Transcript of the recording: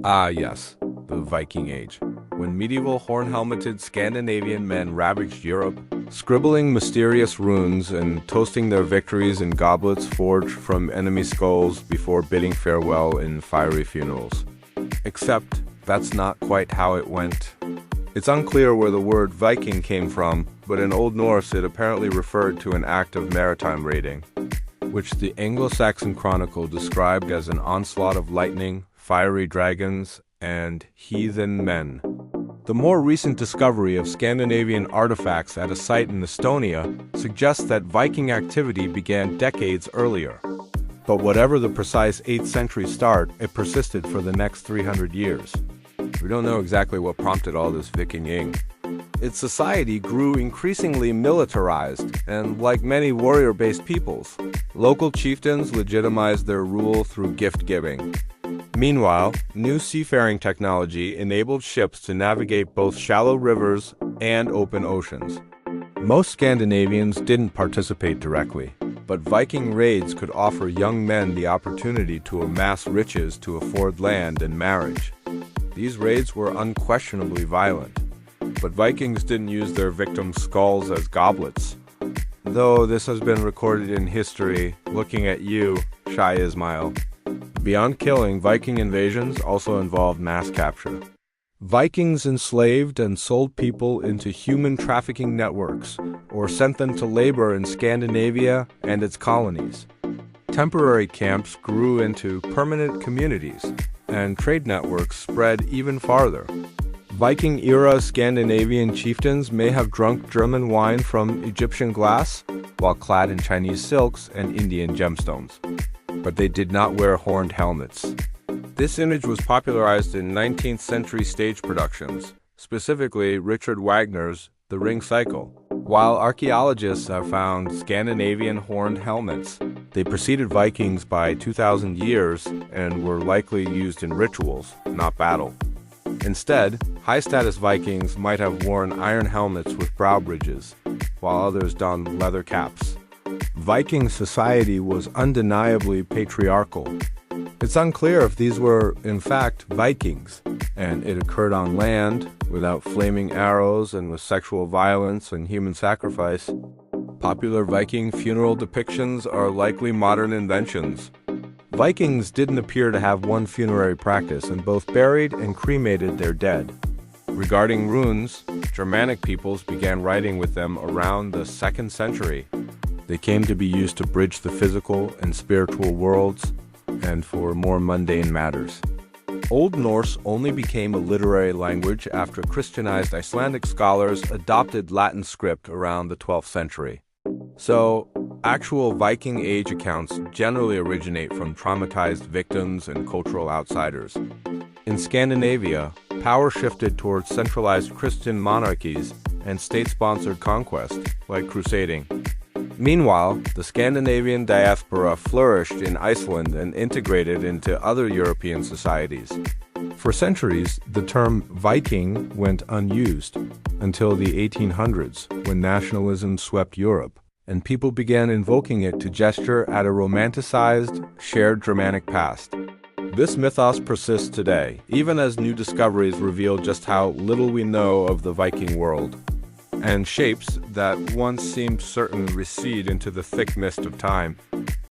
Ah, yes, the Viking Age, when medieval horn-helmeted Scandinavian men ravaged Europe, scribbling mysterious runes and toasting their victories in goblets forged from enemy skulls before bidding farewell in fiery funerals. Except that's not quite how it went. It's unclear where the word Viking came from, but in Old Norse it apparently referred to an act of maritime raiding, which the Anglo Saxon Chronicle described as an onslaught of lightning, fiery dragons, and heathen men. The more recent discovery of Scandinavian artifacts at a site in Estonia suggests that Viking activity began decades earlier. But whatever the precise 8th century start, it persisted for the next 300 years. We don't know exactly what prompted all this Viking-ing. Its society grew increasingly militarized, and like many warrior-based peoples, local chieftains legitimized their rule through gift-giving. Meanwhile, new seafaring technology enabled ships to navigate both shallow rivers and open oceans. Most Scandinavians didn't participate directly, but Viking raids could offer young men the opportunity to amass riches to afford land and marriage. These raids were unquestionably violent, but Vikings didn't use their victims' skulls as goblets. Though this has been recorded in history, looking at you, Shai Ismail. Beyond killing, Viking invasions also involved mass capture. Vikings enslaved and sold people into human trafficking networks, or sent them to labor in Scandinavia and its colonies. Temporary camps grew into permanent communities, and trade networks spread even farther. Viking-era Scandinavian chieftains may have drunk German wine from Egyptian glass, while clad in Chinese silks and Indian gemstones. But they did not wear horned helmets. This image was popularized in 19th century stage productions, specifically Richard Wagner's The Ring Cycle. While archaeologists have found Scandinavian horned helmets, they preceded Vikings by 2,000 years and were likely used in rituals, not battle. Instead, high-status Vikings might have worn iron helmets with brow bridges, while others donned leather caps. Viking society was undeniably patriarchal. It's unclear if these were, in fact, Vikings, and it occurred on land, without flaming arrows and with sexual violence and human sacrifice. Popular Viking funeral depictions are likely modern inventions. Vikings didn't appear to have one funerary practice and both buried and cremated their dead. Regarding runes, Germanic peoples began writing with them around the 2nd century. They came to be used to bridge the physical and spiritual worlds and for more mundane matters. Old Norse only became a literary language after Christianized Icelandic scholars adopted Latin script around the 12th century. So, actual Viking Age accounts generally originate from traumatized victims and cultural outsiders. In Scandinavia, power shifted towards centralized Christian monarchies and state-sponsored conquest, like crusading. Meanwhile, the Scandinavian diaspora flourished in Iceland and integrated into other European societies. For centuries, the term Viking went unused, until the 1800s, when nationalism swept Europe, and people began invoking it to gesture at a romanticized, shared Germanic past. This mythos persists today, even as new discoveries reveal just how little we know of the Viking world, and shapes that once seemed certain recede into the thick mist of time.